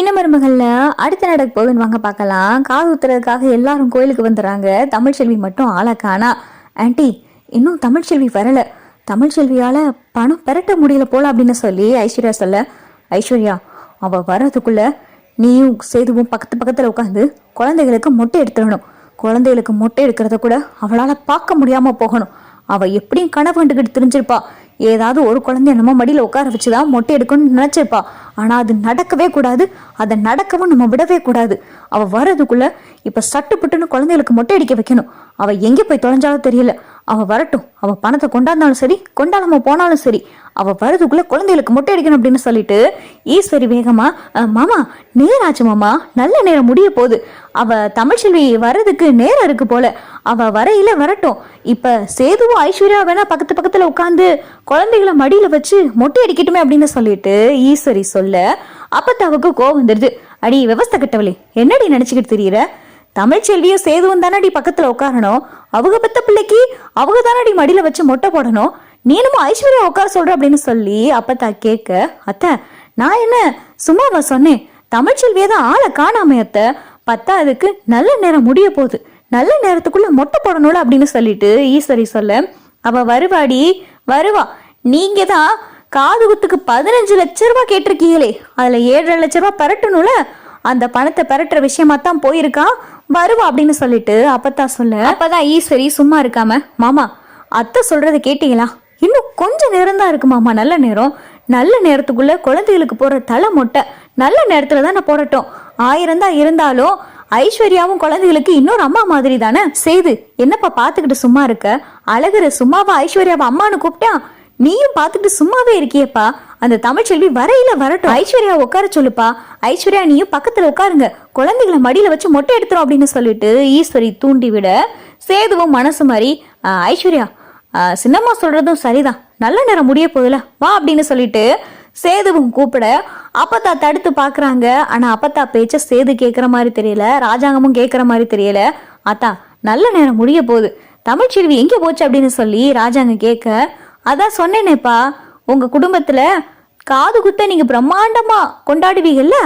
சின்ன மருமகள்ல அடுத்து நடக்க போகுதுன்னு வாங்க பார்க்கலாம். காது குத்துறதுக்காக எல்லாரும் கோயிலுக்கு வந்துடுறாங்க. தமிழ்ச்செல்வி மட்டும் ஆளை காணா. ஆண்டி, இன்னும் தமிழ்ச்செல்வி வரல, தமிழ்ச்செல்வியால பணம் பெரட்ட முடியல போல அப்படின்னு சொல்லி ஐஸ்வர்யா சொல்ல, ஐஸ்வர்யா அவ வர்றதுக்குள்ள நீயும் சேதுவும் பக்கத்துல உட்காந்து குழந்தைகளுக்கு மொட்டை எடுத்துடணும். குழந்தைகளுக்கு மொட்டை எடுக்கிறத கூட அவளால பார்க்க முடியாம போகணும். அவ எப்படியும் கனவு கண்டுகிட்டு தெரிஞ்சிருப்பா. ஏதாவது ஒரு குழந்தைய நம்ம மடியில உட்கார வச்சுதான் மொட்டை எடுக்கணும்னு நினைச்சிருப்பா. ஆனா அது நடக்கவே கூடாது. அதை நடக்கவும் நம்ம விடவே கூடாது. அவ வர்றதுக்குள்ள இப்ப சட்டுப்பட்டுன்னு குழந்தைகளுக்கு மொட்டை அடிக்க வைக்கணும். அவ எங்க போய் தொலைஞ்சாலும் தெரியல. அவ வரட்டும். அவ பணத்தை கொண்டாந்தாலும் சரி, கொண்டாடாம போனாலும் சரி, அவ வரதுக்குள்ள குழந்தைகளுக்கு மொட்டை அடிக்கணும் அப்படின்னு சொல்லிட்டு ஈஸ்வரி வேகமா, மாமா நேராச்சு மாமா, நல்ல நேரம் முடிய போகுது. அவ தமிழ்ச்செல்வி வர்றதுக்கு நேரம் இருக்கு போல. அவ வரையில வரட்டும். இப்ப சேதுவும் ஐஸ்வர்யா வேணா பக்கத்துல உட்காந்து குழந்தைகளை மடியில வச்சு மொட்டை அடிக்கட்டுமே அப்படின்னு சொல்லிட்டு ஈஸ்வரி சொல்ல, அப்பத்தாவுக்கு கோவம் வந்துருது. அடி விவஸ்தை கட்டவளே, என்னடி நினைச்சுக்கிட்டு தெரியற? தமிழ்ச்செல்வியும் சேதுவும் தானடி பக்கத்துல உட்காரணும். அவங்க பெத்த பிள்ளைக்கு அவங்க தானடி மடியில வச்சு மொட்டை போடணும். நீனும் ஐஸ்வர்யா உட்கார சொல்ற அப்படின்னு சொல்லி அப்பத்தா கேட்க, அத்தை நான் என்ன சும்மாவா சொன்னேன்? தமிழ்ச்செல்வியை தான் ஆளை காணாமே அத்தை. பத்தா அதுக்கு நல்ல நேரம் முடிய போகுது, நல்ல நேரத்துக்குள்ள மொட்டை போடணும்ல அப்படின்னு சொல்லிட்டு ஈஸ்வரி சொல்ல, அவ வருவாடி வருவா. நீங்க தான் காது குத்துக்கு 15 லட்சம் ரூபாய் கேட்டிருக்கீங்களே, அதுல 7.5 லட்சம் ரூபாய் பரட்டணும்ல. அந்த பணத்தை பரட்டுற விஷயமா தான் போயிருக்கா, வருவா அப்படின்னு சொல்லிட்டு அப்பத்தா சொல்ல, அப்பதான் ஈஸ்வரி சும்மா இருக்காம, மாமா அத்தை சொல்றதை கேட்டீங்களா? இன்னும் கொஞ்சம் நேரம் தான் இருக்கு மாமா, நல்ல நேரம். நல்ல நேரத்துக்குள்ள குழந்தைகளுக்கு போற தலை மொட்டை நல்ல நேரத்துல தான் போடட்டும். 1000 தான் இருந்தாலும் ஐஸ்வர்யாவும் குழந்தைகளுக்கு இன்னொரு அம்மா மாதிரி தானே. சேது என்னப்பா பாத்துக்கிட்டு சும்மா இருக்க? அழகுற சும்மாவா ஐஸ்வர்யாவை அம்மானு கூப்பிட்டா? நீயும் பாத்துக்கிட்டு சும்மாவே இருக்கியப்பா. அந்த தமிழ்ச்செல்வி வரையில வரட்டும், ஐஸ்வர்யா உட்கார சொல்லுப்பா. ஐஸ்வர்யா நீயும் பக்கத்துல உட்காருங்க, குழந்தைகளை மடியில வச்சு மொட்டை எடுத்துரும் அப்படின்னு சொல்லிட்டு ஈஸ்வரி தூண்டி விட, சேதுவும் மனசு மாதிரி, ஐஸ்வர்யா சின்னம்மா சொல்றதும் சரிதான், நல்ல நேரம் முடிய போகுதுல, வா அப்படின்னு சொல்லிட்டு சேதுவும் கூப்பிட, அப்பத்தா தடுத்து பாக்குறாங்க. ஆனா அப்பத்தா பேச்ச சேது கேட்கற மாதிரி தெரியல, ராஜாங்கமும் கேட்கற மாதிரி தெரியல. அத்தா நல்ல நேரம் முடிய போகுது, தமிழ்ச்செல்வி எங்க போச்சு அப்படின்னு சொல்லி ராஜாங்க கேட்க, அதான் சொன்னேனேப்பா, உங்க குடும்பத்துல காது குத்த நீங்க பிரம்மாண்டமா கொண்டாடுவீங்கல்ல,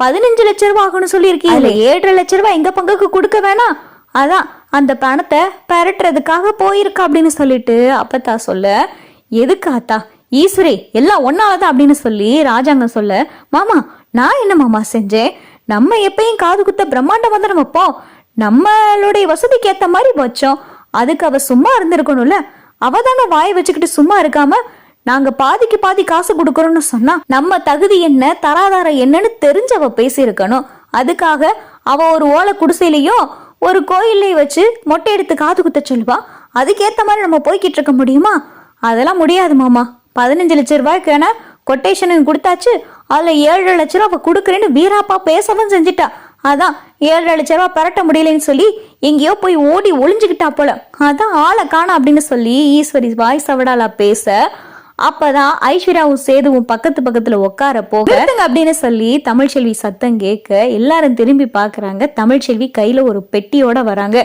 15 லட்சம் ரூபாய் ஆகும்னு சொல்லியிருக்கீங்க. 7.5 லட்சம் ரூபாய் எங்க பங்குக்கு கொடுக்க வேணாம், அதான் அந்த பணத்தை பரட்டுறதுக்காக போயிருக்கா அப்படின்னு சொல்லிட்டு அப்பத்தா சொல்ல, எதுக்கு அத்தா? ஈஸ்வரி எல்லாம் ஒன்னாலதான் அப்படின்னு சொல்லி ராஜாங்க சொல்ல, மாமா நான் என்ன மாமா செஞ்சேன்? நம்ம எப்பயும் காது குத்த பிரம்மாண்டம் வந்து நம்ம போ, நம்மளுடைய வசதிக்கு ஏத்த மாதிரி வச்சோம். அதுக்கு அவ சும்மா இருந்திருக்கணும்ல. அவ தானே வாயை வச்சுக்கிட்டு சும்மா இருக்காம, நாங்க பாதிக்கு பாதி காசு கொடுக்கறோம்னு சொன்னா நம்ம தகுதி என்ன தராதாரம் என்னன்னு தெரிஞ்சவ பேசியிருக்கணும். அதுக்காக அவ ஒரு ஓலை குடிசையிலையும் ஒரு கோயிலையும் வச்சு மொட்டை எடுத்து காது குத்த சொல்லுவா. அதுக்கேத்த மாதிரி நம்ம போய்கிட்டு இருக்க முடியுமா? அதெல்லாம் முடியாது மாமா. 15 லட்சம் ரூபாய்க்கான கொட்டேஷன் கொடுத்தாச்சு, அதுல 7.5 லட்சம் ரூபாய் அவ கொடுக்குறேன்னு வீராப்பா பேசவும் செஞ்சுட்டா. அதான் 7.5 லட்சம் ரூபாய் பரட்ட முடியலன்னு சொல்லி எங்கேயோ போய் ஓடி ஒளிஞ்சுக்கிட்டா போல. அதான் ஆளை காணா அப்படின்னு சொல்லி ஈஸ்வரி வாய் சவடாலா பேச, அப்பதான் ஐஸ்வர்யாவும் சேதுவும் பக்கத்துல உட்கார போக அப்படின்னு சொல்லி தமிழ்ச்செல்வி சத்தம் கேட்க, எல்லாரும் திரும்பி பாக்குறாங்க. தமிழ்ச்செல்வி கையில ஒரு பெட்டியோட வராங்க.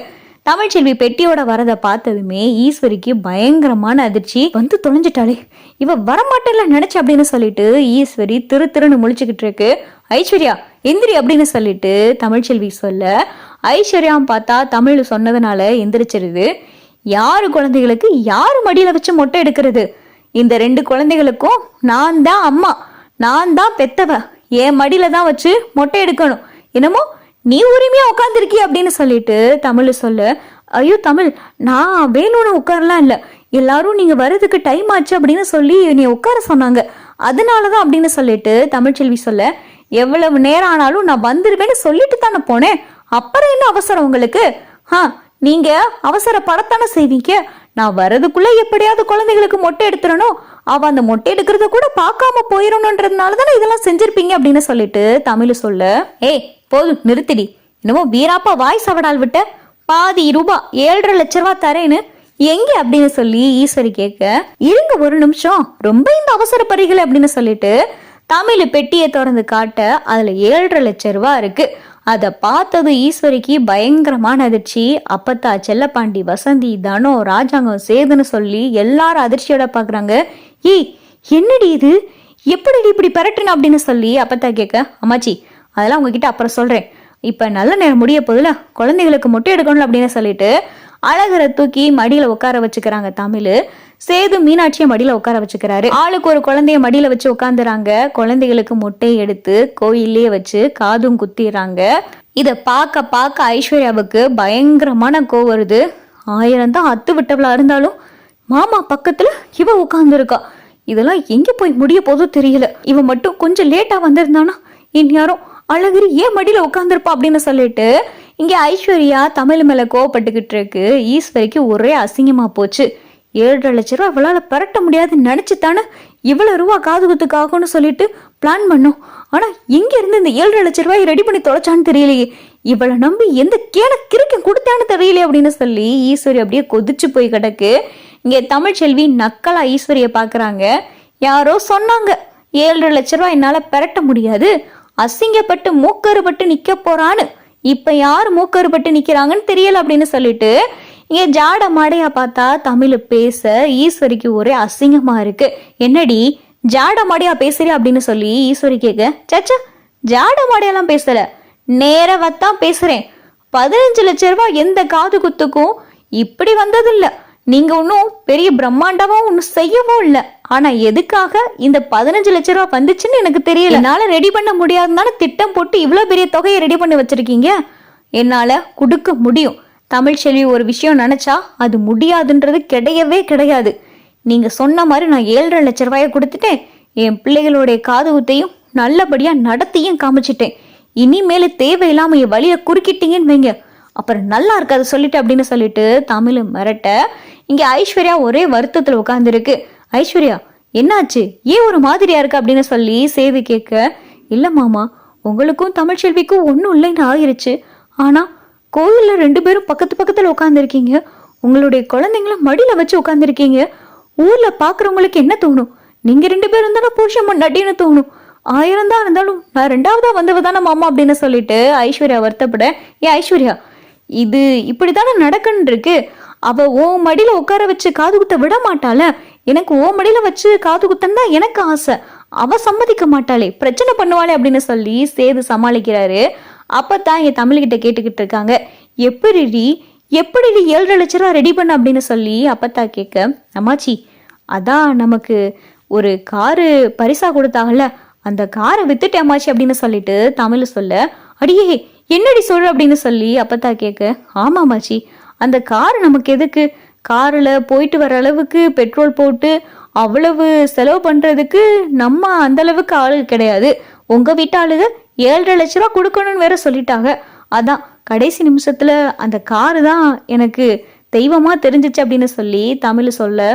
தமிழ்ச்செல்வி பெட்டியோட வரத பார்த்ததுமே ஈஸ்வரிக்கு பயங்கரமான அதிர்ச்சி. வந்து தொலைஞ்சிட்டாளே, இவ வரமாட்டேன்ல நினைச்சு அப்படின்னு சொல்லிட்டு ஈஸ்வரி திருன்னு முழிச்சுக்கிட்டு இருக்கு. ஐஸ்வர்யா எந்திரி அப்படின்னு சொல்லிட்டு தமிழ்ச்செல்வி சொல்ல, ஐஸ்வர்யாவும் பார்த்தா தமிழ் சொன்னதுனால எந்திரிச்சிருது. யாரு குழந்தைகளுக்கு யாரு மடியில வச்சு மொட்டை எடுக்கிறது? இந்த 2 குழந்தைகளுக்கும் நான் தான் அம்மா, நான் தான் பெத்தவ, என் மடியில தான் வச்சு மொட்டை எடுக்கணும். என்னமோ நீ உரிமையா உட்காந்துருக்கி அப்படின்னு சொல்லிட்டு தமிழ் சொல்ல, ஐயோ தமிழ், நான் வேணும்னு உட்காரலாம் இல்ல, எல்லாரும் நீங்க வர்றதுக்கு டைம் ஆச்சு அப்படின்னு சொல்லி நீ உட்கார சொன்னாங்க, அதனாலதான் அப்படின்னு சொல்லிட்டு தமிழ்ச்செல்வி சொல்ல, எவ்வளவு நேரம் ஆனாலும் நான் வந்துருவேன்னு சொல்லிட்டு தானே போனேன், அப்புறம் என்ன அவசரம் உங்களுக்கு? நீங்க அவசரப்படத்தானே செய்வீங்க. நான் வரதுக்குள்ள எப்படியாவது குழந்தைகளுக்கு மொட்டை எடுத்துடணும், அவ அந்த மொட்டை எடுக்கிறத கூட பார்க்காம போயிடணும்ன்றதுனாலதானே இதெல்லாம் செஞ்சிருப்பீங்க அப்படின்னு சொல்லிட்டு தமிழ் சொல்ல, ஏய் போதும் நிறுத்திடி, என்னமோ வீராப்பா வாய் சவடால் விட்ட, பாதி ரூபாய் 7.5 லட்சம் ரூபாய் தரேன்னு எங்க அப்படின்னு சொல்லி ஈஸ்வரி கேட்க, இருங்க ஒரு நிமிஷம், ரொம்ப இந்த அவசரப்படுறீங்களே அப்படின்னு சொல்லிட்டு தமிழ் பெட்டியை திறந்து காட்ட, அதுல 7.5 லட்சம் ரூபாய் இருக்கு. அதை பார்த்தது ஈஸ்வரிக்கு பயங்கரமான அதிர்ச்சி. அப்பத்தா செல்லப்பாண்டி வசந்தி தனோ ராஜாங்கம் சேதுன்னு சொல்லி எல்லாரும் அதிர்ச்சியோட பாக்குறாங்க. ஏய் என்னடி இது, எப்படி இப்படி பரட்டுன அப்படின்னு சொல்லி அப்பத்தா கேட்க, அம்மாச்சி அதெல்லாம் உங்ககிட்ட அப்புறம் சொல்றேன். இப்ப நல்ல நேரம் முடிய போதுல, குழந்தைகளுக்கு மொட்டை எடுக்கணும் அப்படின்னு சொல்லிட்டு அழகரை தூக்கி மடியில உட்கார வச்சுக்கிறாங்க தமிழ். சேது மீனாட்சியை மடியில உட்கார வச்சுக்கிறாரு. ஆளுக்கு ஒரு குழந்தைய மடியில வச்சு உட்காந்துறாங்க. குழந்தைகளுக்கு முட்டை எடுத்து கோயிலே வச்சு காதும் குத்திடுறாங்க. இத பார்க்க பார்க்க ஐஸ்வர்யாவுக்கு பயங்கரமான கோவம் வருது. 1000 தான் அத்து விட்டவளா இருந்தாலும் மாமா பக்கத்துல இவ உட்கார்ந்துருக்கா. இதெல்லாம் எங்க போய் முடிய போதோ தெரியல. இவ மட்டும் கொஞ்சம் லேட்டா வந்திருந்தானா இந்நேரம் அழகிரி ஏன் மடியில உட்காந்துருப்பா அப்படின்னு சொல்லிட்டு இங்க ஐஸ்வர்யா தமிழ் மேல கோவப்பட்டுக்கிட்டு இருக்கு. ஈஸ்வரிக்கு ஒரே அசிங்கமா போச்சு. 7.5 லட்சம் ரூபா இவளால பரட்ட முடியாதுன்னு நினைச்சுத்தானே இவ்வளவு ரூபா காது குத்துக்காகும்னு சொல்லிட்டு பிளான் பண்ணோம். ஆனா எங்க இருந்து இந்த 7.5 லட்சம் ரூபாய் ரெடி பண்ணி தொலைச்சான்னு தெரியலையே. இவளை நம்பி எந்த கேட கிறுக்கம் கொடுத்தான்னு தெரியலையே அப்படின்னு சொல்லி ஈஸ்வரி அப்படியே கொதிச்சு போய் கிடக்கு. இங்க தமிழ்ச்செல்வி நக்கலா ஈஸ்வரிய பாக்குறாங்க. யாரோ சொன்னாங்க 7.5 லட்சம் ரூபாய் என்னால பரட்ட முடியாது, அசிங்கப்பட்டு மூக்கறுபட்டு நிக்க போறான்னு. இப்ப யாரு மூக்கறுபட்டு நிக்கிறாங்கன்னு தெரியல அப்படின்னு சொல்லிட்டு இங்க ஜாட மாடையா பார்த்தா தமிழ் பேச ஈஸ்வரிக்கு ஒரே அசிங்கமா இருக்கு. என்னடி ஜாட மாடையா பேசுறியா அப்படின்னு சொல்லி ஈஸ்வரி கேட்க, சச்சா ஜாட மாடையெல்லாம் பேசல, நேரவத்தான் பேசுறேன். 15 லட்சம் ரூபாய் எந்த காது குத்துக்கும் இப்படி வந்தது இல்ல. நீங்க ஒன்னும் பெரிய பிரம்மாண்டமா ஒன்னும் செய்யவும் இல்லை. ஆனா எதுக்காக இந்த 15 லட்சம் ரூபாய் வந்துச்சுன்னு எனக்கு தெரியல. என்னால ரெடி பண்ண முடியாதுனால திட்டம் போட்டு இவ்வளவு பெரிய தொகையை ரெடி பண்ணி வச்சிருக்கீங்க. என்னால கொடுக்க முடியும். தமிழ்ச்செல்வி ஒரு விஷயம் நினைச்சா அது முடியாதுன்றது கிடையவே கிடையாது. நீங்க சொன்ன மாதிரி நான் 7.5 லட்சம் ரூபாயை கொடுத்துட்டேன். என் பிள்ளைகளுடைய காது குத்தையும் நல்லபடியா நடத்தியும் காமிச்சிட்டேன். இனிமேல தேவையில்லாம என் வழிய குறுக்கிட்டீங்கன்னு வைங்க, அப்புறம் நல்லா இருக்காது சொல்லிட்டு அப்படின்னு சொல்லிட்டு தமிழ் மிரட்ட இங்க ஐஸ்வர்யா ஒரே வருத்தத்துல உட்கார்ந்துருக்கு. ஐஸ்வர்யா என்னாச்சு, ஏன் ஒரு மாதிரியா இருக்கு அப்படின்னு சொல்லி சேது கேட்க, இல்ல மாமா உங்களுக்கும் தமிழ்ச்செல்விக்கும் ஒன்னும் இல்லைன்னு ஆகிருச்சு. ஆனா கோயில்ல 2 பேரும் பக்கத்து பக்கத்துல உட்காந்துருக்கீங்க. உங்களுடைய குழந்தைங்களும் மடியில வச்சு உட்காந்துருக்கீங்க. ஊர்ல பாக்குறவங்களுக்கு என்ன தோணும்? நீங்க 2 பேரும் தானே புருஷன் பொண்டாட்டின்னு தோணும். 1000 தான் இருந்தாலும் நான் 2ஆவதா வந்தவ தானே மாமா அப்படின்னு சொல்லிட்டு ஐஸ்வர்யா வருத்தப்பட, ஏன் ஐஸ்வர்யா இது இப்படித்தானே நடக்குன்னு இருக்கு. அவ ஓ மடியில உட்கார வச்சு காது குத்த விட மாட்டாள. எனக்கு ஓ மடியில வச்சு காது குத்தன்னு தான் எனக்கு ஆசை. அவ சம்மதிக்க மாட்டாளே, பிரச்சனை பண்ணுவாளே அப்படின்னு சொல்லி சேது சமாளிக்கிறாரு. அப்பத்தான் என் தமிழ்கிட்ட கேட்டுக்கிட்டு இருக்காங்க, எப்படி 7.5 லட்சம் ரூபா ரெடி பண்ண அப்படின்னு சொல்லி அப்பத்தா கேட்க, அம்மாச்சி அதான் நமக்கு ஒரு காரு பரிசா கொடுத்தாங்கல்ல, அந்த காரை வித்துட்டேன் அம்மாச்சி அப்படின்னு சொல்லிட்டு தமிழ் சொல்ல, அடியே என்னடி சொல்ற அப்படின்னு சொல்லி அப்பத்தா கேட்க, ஆமா அம்மாச்சி அந்த கார் நமக்கு எதுக்கு? கார்ல போயிட்டு வர அளவுக்கு பெட்ரோல் போட்டு அவ்வளவு செலவு பண்றதுக்கு நம்ம அந்த அளவுக்கு ஆளு கிடையாது. உங்க வீட்டு ஆளுக 7.5 லட்சம் ரூபா கொடுக்கணும்னு வேற சொல்லிட்டாங்க. அதான் கடைசி நிமிஷத்துல அந்த காரு தான் எனக்கு தெய்வமா தெரிஞ்சிச்சு அப்படின்னு சொல்லி தமிழ் சொல்ல,